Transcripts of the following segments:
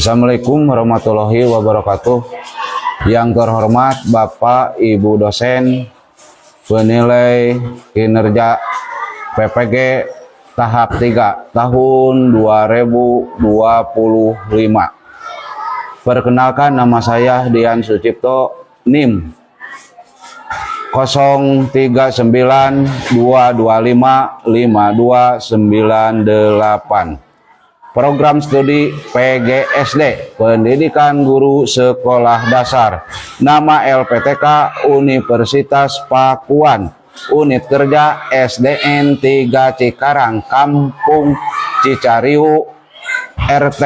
Assalamualaikum warahmatullahi wabarakatuh. Yang terhormat Bapak Ibu dosen penilai kinerja PPG tahap 3 tahun 2025. Perkenalkan, nama saya Dian Sucipto, NIM 0392255298. Program studi PGSD, Pendidikan Guru Sekolah Dasar. Nama LPTK Universitas Pakuan. Unit kerja SDN 3 Cikarang, Kampung Cicariu, RT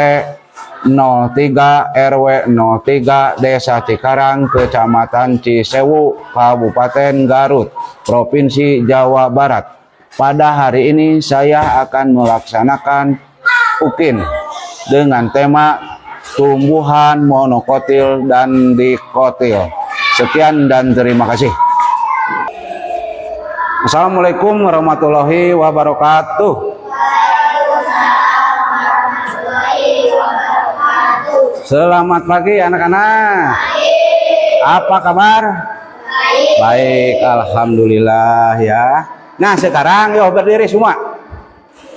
03 RW 03 Desa Cikarang, Kecamatan Cisewu, Kabupaten Garut, Provinsi Jawa Barat. Pada hari ini saya akan melaksanakan UKIN dengan tema tumbuhan monokotil dan dikotil. Sekian dan terima kasih. Assalamualaikum warahmatullahi wabarakatuh. Selamat pagi anak-anak. Apa kabar? Baik, alhamdulillah ya. Nah, sekarang yuk berdiri semua.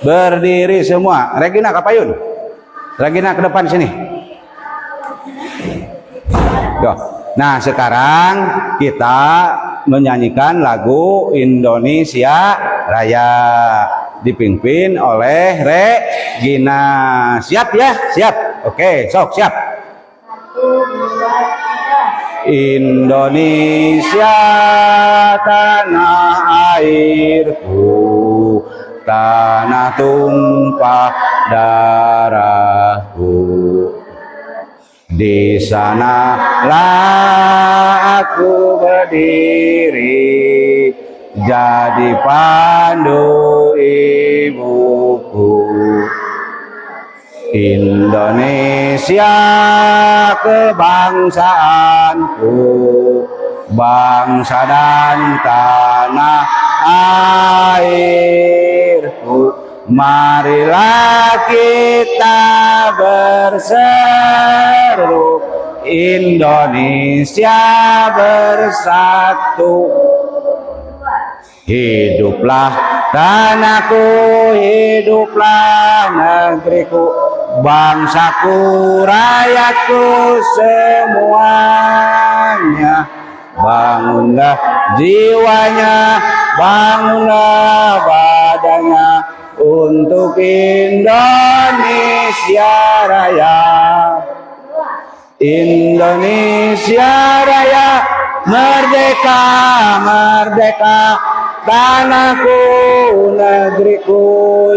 Berdiri semua. Regina Kapayun. Regina ke depan sini. Yo. Nah, sekarang kita menyanyikan lagu Indonesia Raya dipimpin oleh Regina. Siap ya? Siap. Oke, sok siap. 1, 2, 3. Indonesia tanah airku, tanah tumpah darahku, di sanalah aku berdiri, jadi pandu ibuku. Indonesia kebangsaanku, bangsa dan tanah airku. Marilah kita berseru, Indonesia bersatu. Hiduplah tanahku, hiduplah negeriku, bangsaku, rakyatku semuanya. Bangunlah jiwanya, bangunlah badannya untuk Indonesia Raya. Indonesia Raya, merdeka, merdeka, tanahku, negeriku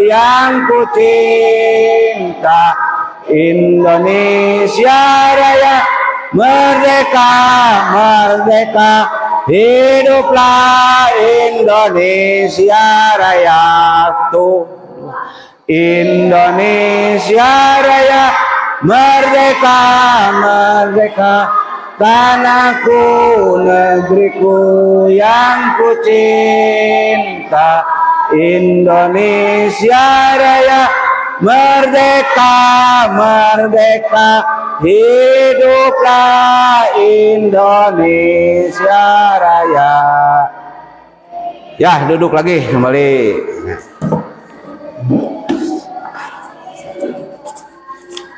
yang ku cinta. Indonesia Raya, merdeka, merdeka, hiduplah Indonesia Raya. Tuh. Indonesia Raya, merdeka, merdeka, tanahku, negeriku yang ku cinta. Indonesia Raya, merdeka, merdeka, hiduplah Indonesia Raya. Ya, duduk lagi kembali.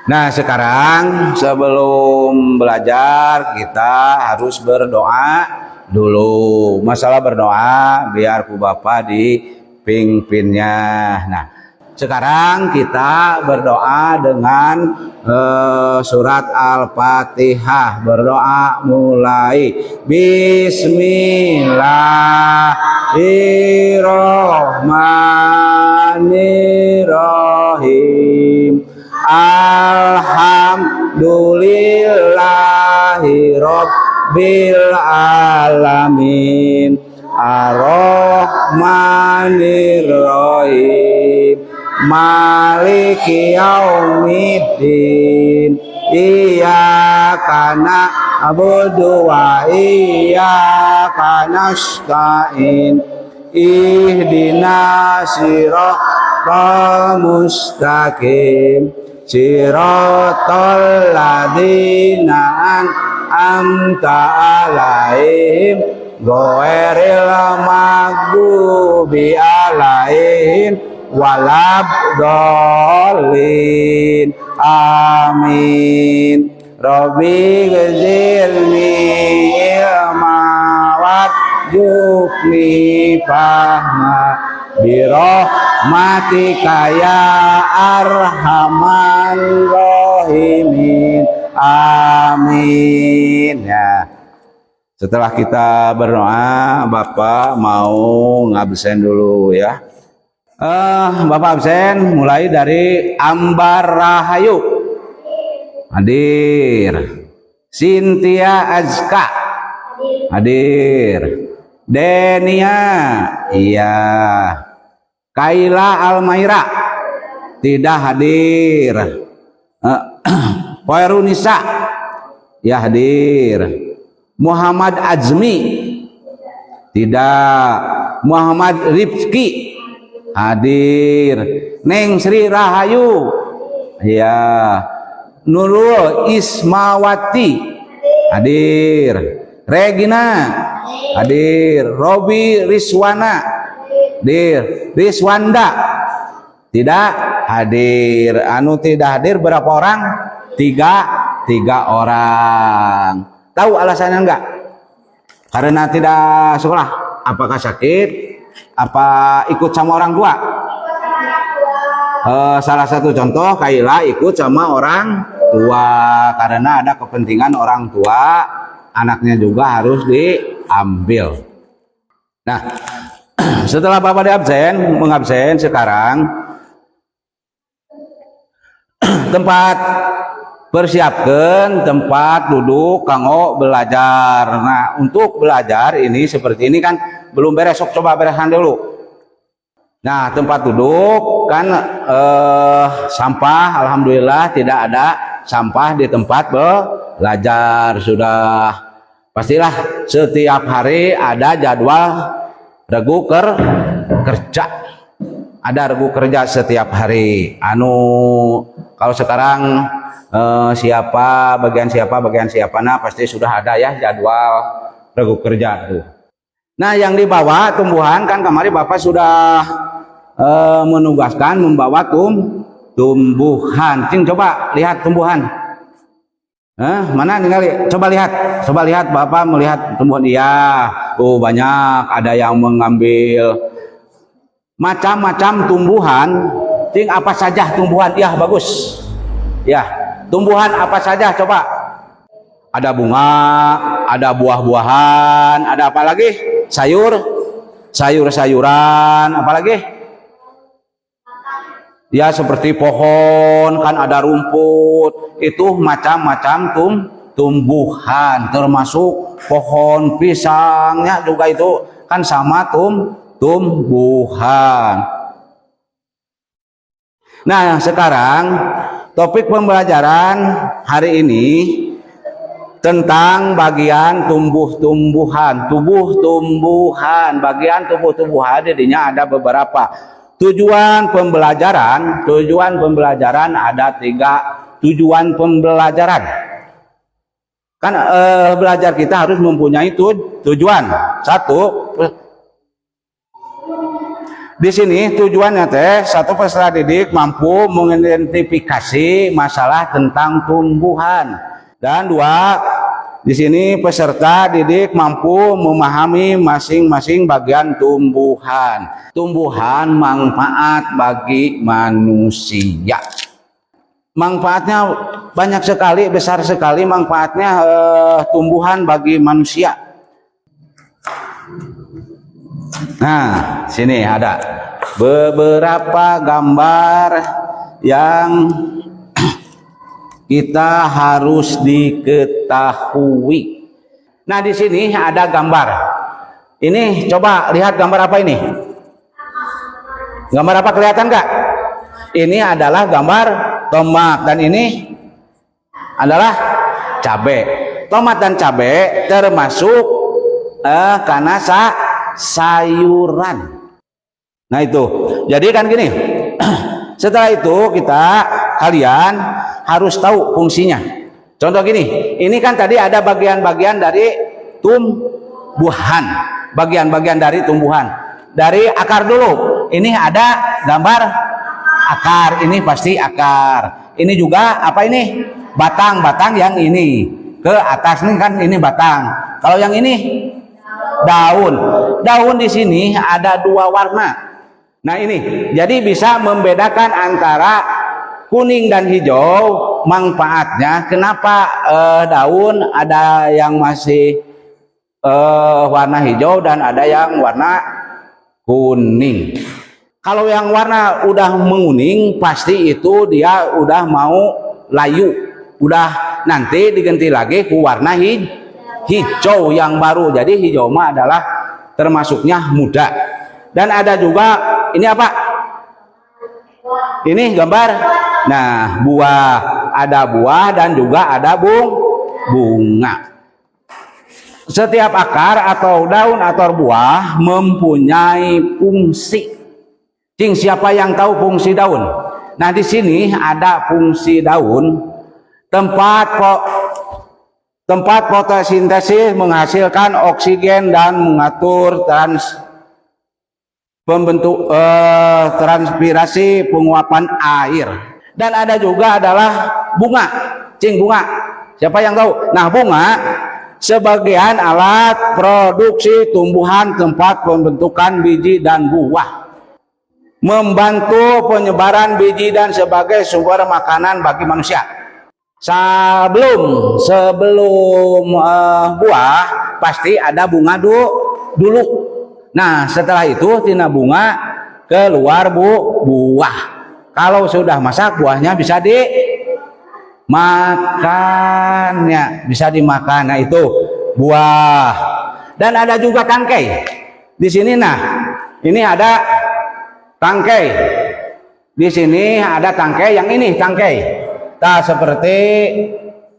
Nah, sekarang sebelum belajar kita harus berdoa dulu. Masalah berdoa biar ku Bapak dipimpinnya. Nah, sekarang kita berdoa dengan surat Al-Fatihah. Berdoa mulai. Bismillahirrahmanirrahim. Alhamdulillahi Rabbil Alamin. Ar-Rahmanir-Rahim. Maliki Yaumiddin. Iyyaka na'budu wa iyyaka nasta'in. Ihdinas siratal mustaqim. siratal ladzina an'amta 'alaihim ghairil maghdubi 'alaihim walabdallin. Amin. Rabbi ghfirli ilma warzuqni fahma birahmatika ya arhamar rahimin. Amin. Ya. Setelah kita berdoa, Bapak mau ngabsen dulu ya. Bapak absen mulai dari Ambar Rahayu hadir, Cynthia Azka hadir, Denia iya, Kaila Almaira tidak hadir, Poirunisa ya hadir, Muhammad Azmi tidak, Muhammad Rifki hadir, Neng Sri Rahayu ya, Nurul Ismawati hadir, Regina hadir, Robi Riswana hadir, Riswanda tidak hadir. Anu tidak hadir berapa orang? Tiga orang. Tahu alasannya enggak? Karena tidak sekolah. Apakah sakit? Apa ikut sama orang tua? Salah satu contoh, Kaila ikut sama orang tua karena ada kepentingan orang tua, anaknya juga harus diambil. Nah, setelah Bapak mengabsen sekarang tempat persiapkan tempat duduk kanggo belajar. Nah, untuk belajar ini seperti ini kan belum beres, sok coba beresan dulu. Nah, tempat duduk kan sampah, alhamdulillah tidak ada sampah di tempat belajar. Sudah pastilah setiap hari ada jadwal regu kerja. Ada regu kerja setiap hari. Kalau sekarang bagian siapa, nah pasti sudah ada ya jadwal regu kerja tuh. Nah, yang dibawa tumbuhan kan kemarin Bapak sudah menugaskan membawa tumbuhan. Cing, coba lihat tumbuhan. Mana tinggal coba lihat Bapak melihat tumbuhan. Iya, banyak, ada yang mengambil macam-macam tumbuhan. Cing, apa saja tumbuhan? Ya, bagus. Ya, tumbuhan apa saja coba? Ada bunga, ada buah-buahan, ada apa lagi? Sayur-sayuran, apa lagi? Ya, seperti pohon, kan ada rumput. Itu macam-macam tumbuhan, termasuk pohon pisangnya juga itu kan sama tumbuhan. Nah, sekarang topik pembelajaran hari ini tentang bagian tumbuh-tumbuhan. Bagian tumbuh-tumbuhan jadinya ada beberapa. Tujuan pembelajaran ada 3 tujuan pembelajaran. Kan belajar kita harus mempunyai tujuan. 1, di sini tujuannya 1, peserta didik mampu mengidentifikasi masalah tentang tumbuhan. Dan 2, di sini peserta didik mampu memahami masing-masing bagian tumbuhan. Tumbuhan manfaat bagi manusia. Manfaatnya banyak sekali, besar sekali manfaatnya tumbuhan bagi manusia. Nah, sini ada beberapa gambar yang kita harus diketahui. Nah, di sini ada gambar. Ini coba lihat gambar apa ini? Gambar apa, kelihatan nggak? Ini adalah gambar tomat dan ini adalah cabai. Tomat dan cabai termasuk karena sayuran. Nah, itu. Jadi kan gini. Setelah itu kita kalian harus tahu fungsinya. Contoh gini, ini kan tadi ada bagian-bagian dari tumbuhan, bagian-bagian dari tumbuhan. Dari akar dulu, ini ada gambar akar, ini pasti akar. Ini juga apa ini? Batang-batang yang ini. Ke atas ini kan ini batang. Kalau yang ini daun. Daun di sini ada dua warna. Nah ini, jadi bisa membedakan antara kuning dan hijau manfaatnya. Kenapa daun ada yang masih warna hijau dan ada yang warna kuning. Kalau yang warna udah menguning pasti itu dia udah mau layu, udah nanti diganti lagi ke warna hijau yang baru. Jadi hijau mah adalah termasuknya muda. Dan ada juga ini apa? Ini gambar. Nah, buah, ada buah dan juga ada bunga. Setiap akar atau daun atau buah mempunyai fungsi. Cing, siapa yang tahu fungsi daun? Nah, di sini ada fungsi daun, tempat fotosintesis menghasilkan oksigen dan mengatur transpirasi penguapan air. Dan ada juga adalah bunga. Cing, bunga. Siapa yang tahu? Nah, bunga sebagian alat produksi tumbuhan, tempat pembentukan biji dan buah, membantu penyebaran biji dan sebagai sumber makanan bagi manusia. Sebelum buah pasti ada bunga dulu. Nah, setelah itu tina bunga keluar buah. Kalau sudah masak buahnya bisa dimakannya, bisa dimakan. Nah, itu buah. Dan ada juga tangkai. Di sini nah, ini ada tangkai. Di sini ada tangkai, yang ini tangkai. Nah, seperti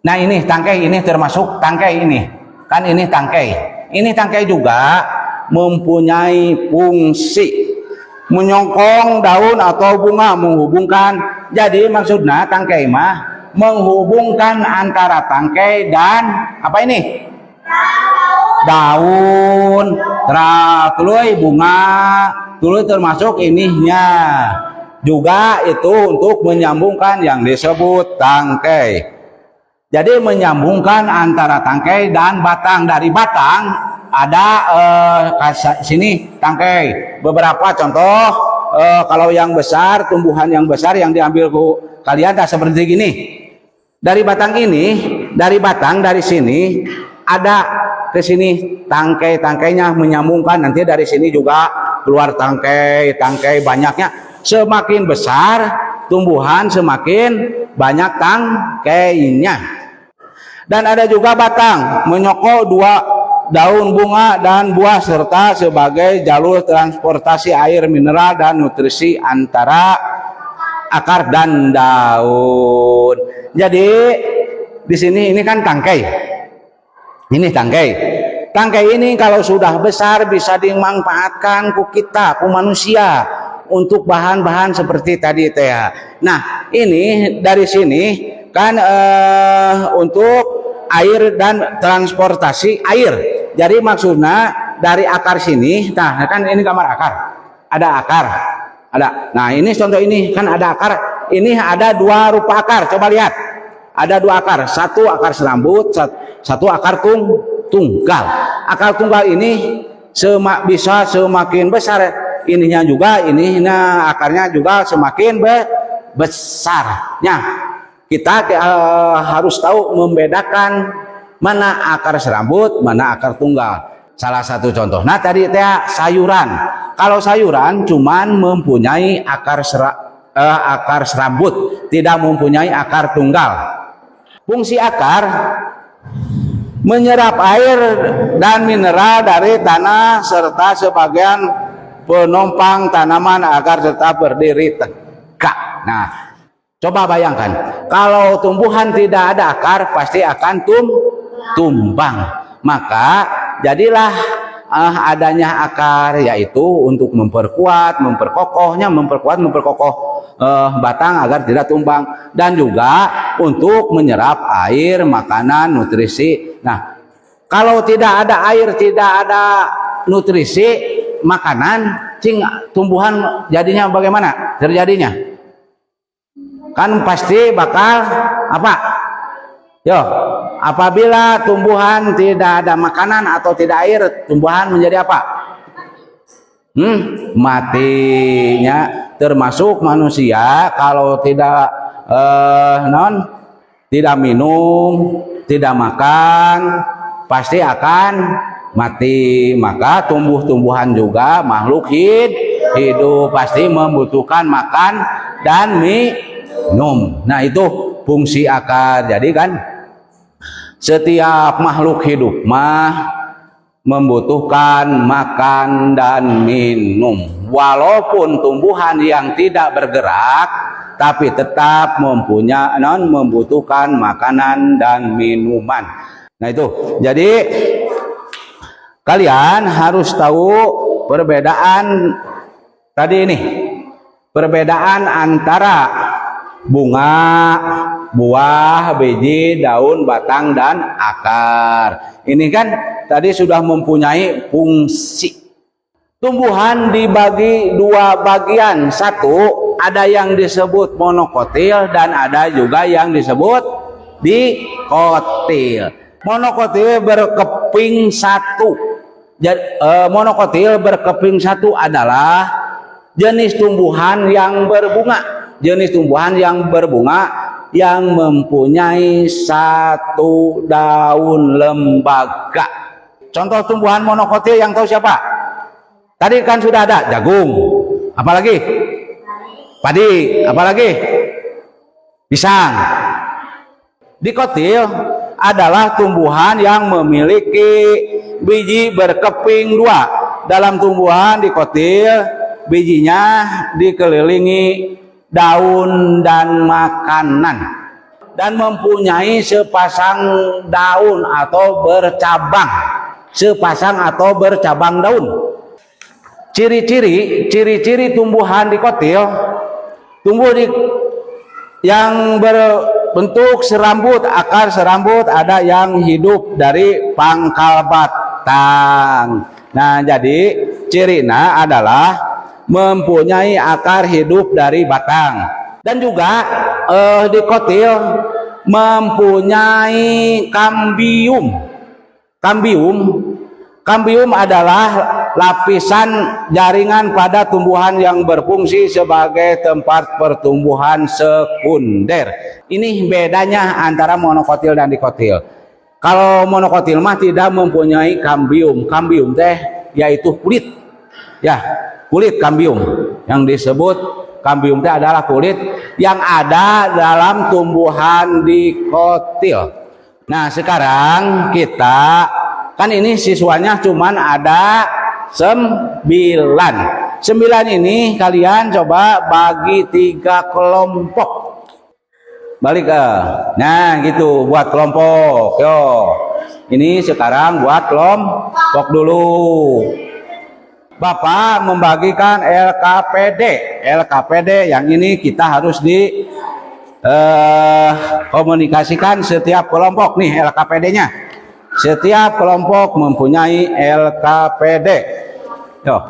nah ini tangkai, ini termasuk tangkai ini. Kan ini tangkai. Ini tangkai juga mempunyai fungsi menyongkong daun atau bunga, menghubungkan. Jadi maksudnya tangkai mah menghubungkan antara tangkai dan apa ini? Daun, tuluy bunga, tuluy termasuk ininya. Juga itu untuk menyambungkan yang disebut tangkai. Jadi menyambungkan antara tangkai dan batang. Dari batang ada sini tangkai. Beberapa contoh, kalau yang besar, tumbuhan yang besar yang diambil kalian dah seperti gini. Dari batang ini, dari sini ada ke sini tangkai-tangkainya menyambungkan. Nanti dari sini juga keluar tangkai banyaknya. Semakin besar tumbuhan semakin banyak tangkainya. Dan ada juga batang menyokong dua daun, bunga dan buah serta sebagai jalur transportasi air, mineral dan nutrisi antara akar dan daun. Jadi di sini ini kan tangkai. Ini tangkai. Tangkai ini kalau sudah besar bisa dimanfaatkan ku kita, ku manusia, untuk bahan-bahan seperti tadi teh. Nah, ini dari sini kan untuk air dan transportasi air. Jadi maksudnya dari akar sini, nah kan ini gambar akar. Ada akar. Ada. Nah, ini contoh ini kan ada akar. Ini ada dua rupa akar. Coba lihat. Ada dua akar. Satu akar serambut, satu akar tunggal. Akar tunggal ini bisa semakin besar ininya juga, akarnya juga semakin besarnya. Kita harus tahu membedakan mana akar serambut, mana akar tunggal. Salah satu contoh. Nah, tadi sayuran. Kalau sayuran cuman mempunyai akar serambut, tidak mempunyai akar tunggal. Fungsi akar menyerap air dan mineral dari tanah serta sebagian penopang tanaman agar tetap berdiri tegak. Nah, coba bayangkan kalau tumbuhan tidak ada akar pasti akan tumbang. Maka jadilah adanya akar, yaitu untuk memperkuat, memperkokoh batang agar tidak tumbang, dan juga untuk menyerap air, makanan, nutrisi. Nah, kalau tidak ada air, tidak ada nutrisi, makanan, tumbuhan jadinya bagaimana terjadinya? Kan pasti bakal apa? Yo, apabila tumbuhan tidak ada makanan atau tidak air, tumbuhan menjadi apa? Matinya. Termasuk manusia kalau tidak tidak minum, tidak makan, pasti akan mati. Maka tumbuh-tumbuhan juga makhluk hidup pasti membutuhkan makan dan minum. Nah, itu fungsi akar. Jadi kan setiap makhluk hidup membutuhkan makan dan minum. Walaupun tumbuhan yang tidak bergerak, tapi tetap membutuhkan makanan dan minuman. Nah, itu. Jadi kalian harus tahu perbedaan tadi ini. Perbedaan antara bunga, buah, biji, daun, batang, dan akar. Ini kan tadi sudah mempunyai fungsi. Tumbuhan dibagi dua bagian. Satu, ada yang disebut monokotil dan ada juga yang disebut dikotil. Monokotil berkeping satu. Monokotil berkeping satu adalah jenis tumbuhan yang berbunga. Jenis tumbuhan yang berbunga yang mempunyai satu daun lembaga. Contoh tumbuhan monokotil yang tahu siapa? Tadi kan sudah ada jagung, apalagi padi, apalagi pisang. Dikotil adalah tumbuhan yang memiliki biji berkeping dua. Dalam tumbuhan dikotil, bijinya dikelilingi daun dan makanan, dan mempunyai sepasang daun atau bercabang, daun. Ciri-ciri tumbuhan dikotil, yang berbentuk serambut, akar serambut, ada yang hidup dari pangkal batang. Nah, jadi cirinya adalah mempunyai akar hidup dari batang, dan juga dikotil mempunyai kambium. Kambium adalah lapisan jaringan pada tumbuhan yang berfungsi sebagai tempat pertumbuhan sekunder. Ini bedanya antara monokotil dan dikotil. Kalau monokotil mah tidak mempunyai kambium. Kambium teh yaitu kulit. Ya, kulit kambium. Yang disebut kambium teh adalah kulit yang ada dalam tumbuhan dikotil. Nah, sekarang kita kan ini siswanya cuman ada 9. 9 ini kalian coba bagi 3 kelompok. Balik ke. Nah, gitu buat kelompok. Yo. Ini sekarang buat kelompok dulu. Bapak membagikan LKPD. LKPD yang ini kita harus komunikasikan setiap kelompok nih LKPD-nya. Setiap kelompok mempunyai LKPD. Yo.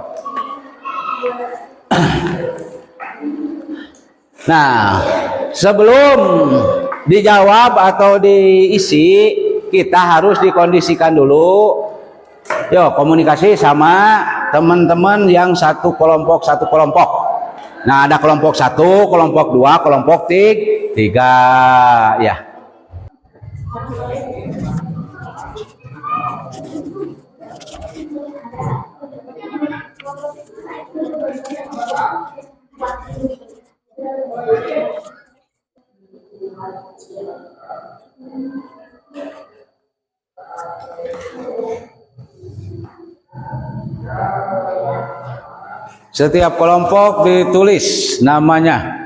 Nah, sebelum dijawab atau diisi, kita harus dikondisikan dulu. Yo, komunikasi sama teman-teman yang satu kelompok. Nah, ada kelompok 1, kelompok 2, kelompok 3. Ya. Setiap kelompok ditulis namanya.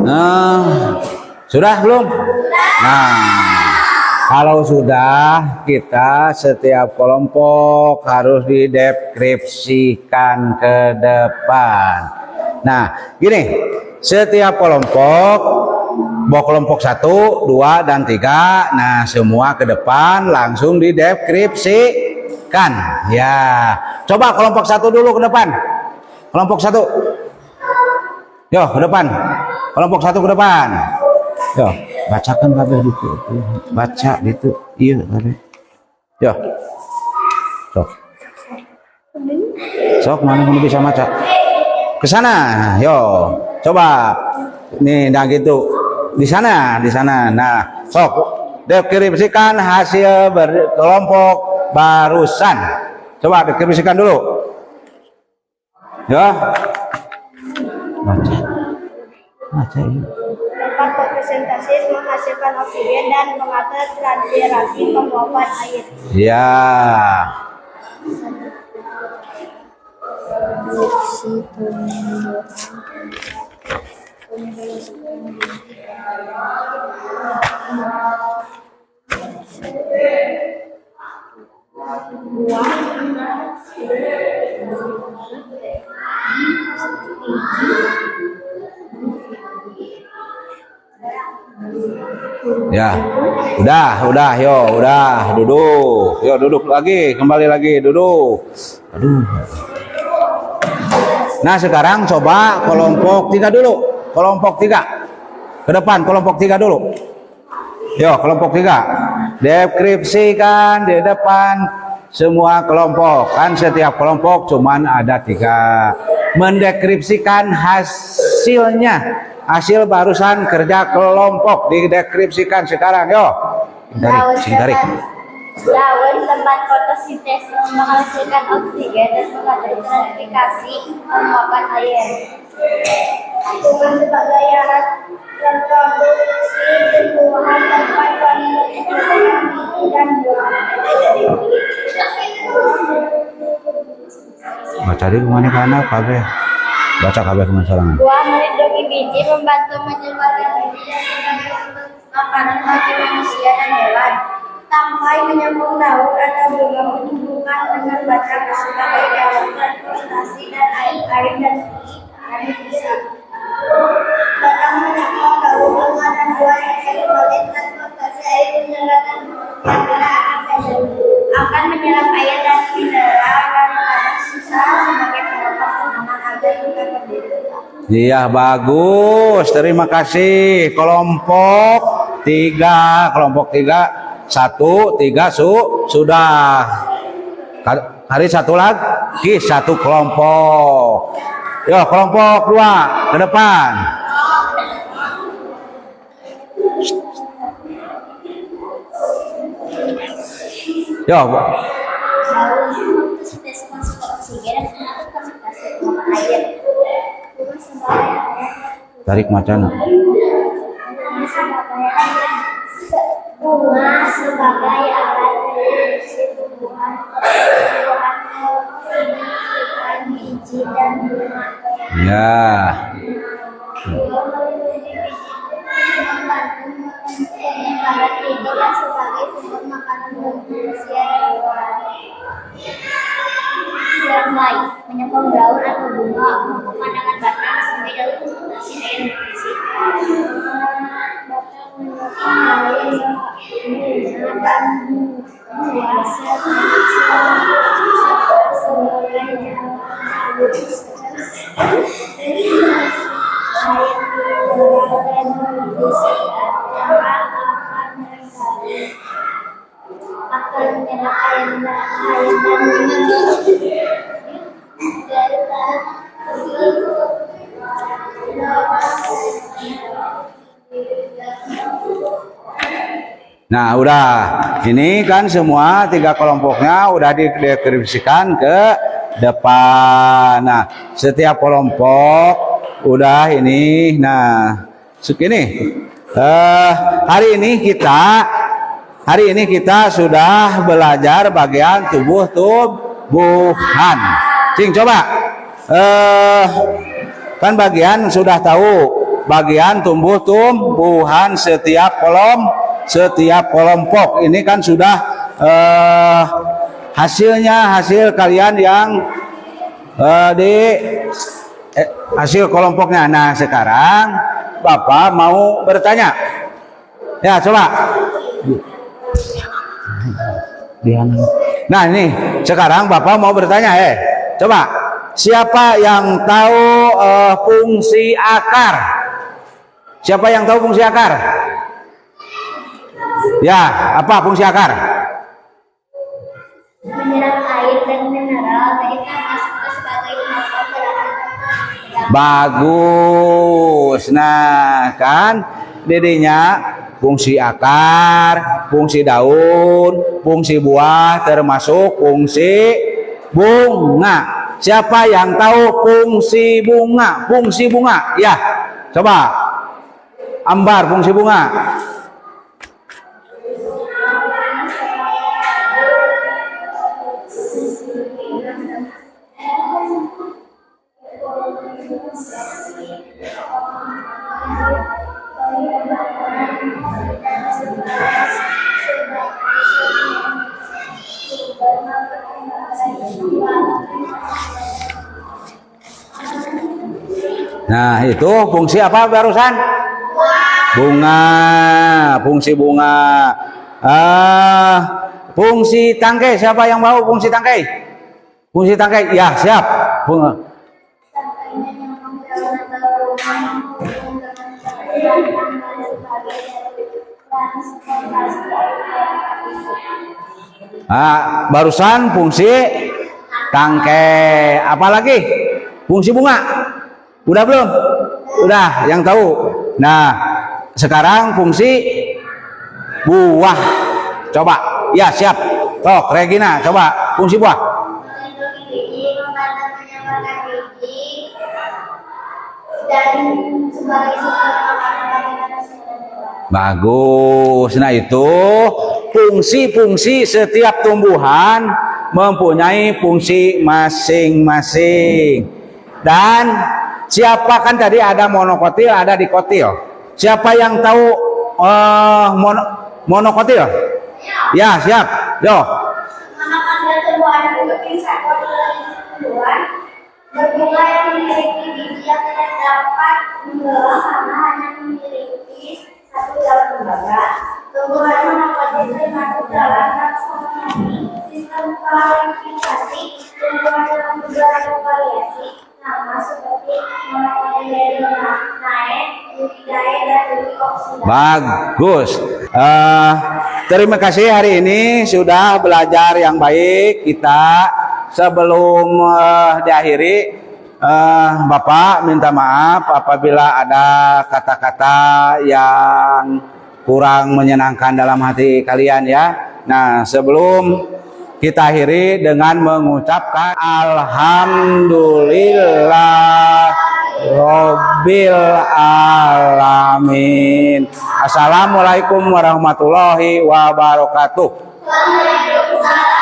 Nah, sudah belum? Nah, kalau sudah, kita setiap kelompok harus dideskripsikan ke depan. Nah, gini, setiap kelompok, mau kelompok 1, 2, dan 3, nah semua ke depan langsung dideskripsikan. Ya, coba kelompok 1 dulu ke depan. Kelompok 1. Yo, ke depan. Kelompok 1 ke depan. Yo, bacakan kabeh gitu. Baca gitu. Iya, kabeh. Yo. Sok. Sok mana kamu bisa baca? Ke sana. Yo. Coba. Nih, nah gitu. Di sana. Nah, sok deskripsikan hasil berkelompok barusan. Coba deskripsikan dulu. Yo. Baca ini. Tempat fotosintesis menghasilkan oksigen dan mengatur transferasi penguapan air. Ya. Ya, udah, duduk, duduk lagi, kembali lagi, duduk. Aduh. Nah, sekarang coba kelompok 3 dulu, kelompok 3, ke depan, kelompok 3 dulu. Yo, kelompok 3, deskripsikan di depan semua kelompok, kan setiap kelompok cuman ada 3, mendeskripsikan hasilnya. Hasil barusan kerja kelompok dideskripsikan sekarang, yo. Singkari. Daun tempat fotosintesis menghasilkan oksigen dan mengatur transferasi penguapan air. Lingkungan sebagai alat reproduksi tumbuhan tempat penelitian dan buah. Baca di kemana kana kabeh. Baca kabeh kemana sorangan. Buah melindungi biji, membantu menyebarkan makanan bagi manusia dan hewan. Tangkai menyambung daun atau bunga menghubungkan dengan batang sebagai daun transportasi dan air dan bisa. Batang menyambung daun bunga dan buah yang sebagai transportasi air menyerahkan akan menyerap air dan mineral dan tanah sisa sebagai penopang tanaman agar tidak berdiri. Iya, bagus. Terima kasih. Kelompok 3, 1, 3 sudah. Hari 1 lagi 1 kelompok. Yo, kelompok 2 ke depan. Yo, tarik macana. Bunga sebagai alat reproduksi tumbuhan, biji dan bunga. Ya. Beliau melindungi membantu penyebaran hiburan sebagai sumber makanan bagi manusia dan hewan. Yang baik, menyokong daun atau bunga, pemandangan batang sampai daun kasih air bersih. Batang menyokong dan buah akan menyerahkan air dan Nah, udah. Ini kan semua 3 kelompoknya udah dideskripsikan ke depan. Nah, setiap kelompok udah ini. Nah, segini. Hari ini kita sudah belajar bagian tumbuhan. Cing, coba. Kan bagian sudah tahu bagian tumbuhan setiap kelompok. Ini kan sudah hasil kalian yang hasil kelompoknya. Nah, sekarang Bapak mau bertanya. Ya, coba. Nah, ini sekarang Bapak mau bertanya. Coba, siapa yang tahu fungsi akar? Siapa yang tahu fungsi akar? Ya, apa fungsi akar? menyerap air dan mineral dari tanah sebagai penopang gerakan. Bagus. Nah, kan dedenya fungsi akar, fungsi daun, fungsi buah, termasuk fungsi bunga. Siapa yang tahu fungsi bunga? Fungsi bunga, ya. Coba, Ambar, fungsi bunga. Nah, itu fungsi apa barusan? Bunga. Fungsi bunga. Fungsi tangkai, siapa yang mau fungsi tangkai? Fungsi tangkai, ya, siap. Bunga. Barusan fungsi tangkai. Apalagi? Fungsi bunga. Udah belum? Udah, yang tahu. Nah, sekarang fungsi buah. Coba. Ya, siap. Tok, Regina, coba fungsi buah. Melindungi biji, membantu menyebarkan biji, dan sebagai sumber makanan bagi manusia dan hewan. Bagus. Nah, itu fungsi-fungsi setiap tumbuhan mempunyai fungsi masing-masing. Dan siapa, kan tadi ada monokotil, ada dikotil. Siapa yang tahu monokotil? Ya, siap. Yo. Monokotil tumbuhan itu satu tumbuhan berbunga yang memiliki biji yang tidak dapat membelah karena hanya memiliki satu daun lembaga. Tumbuhan monokotil termasuk dalam taksonomi sistem klasifikasi tumbuhan dalam beberapa variasi. Nama seperti monokotiledona, naik, butidae, dan butioxida. Bagus. Terima kasih hari ini sudah belajar yang baik. Kita sebelum diakhiri, Bapak minta maaf apabila ada kata-kata yang kurang menyenangkan dalam hati kalian, ya. Nah, sebelum kita akhiri dengan mengucapkan Alhamdulillah Rabbil Alamin. Assalamualaikum warahmatullahi wabarakatuh. Waalaikumsalam.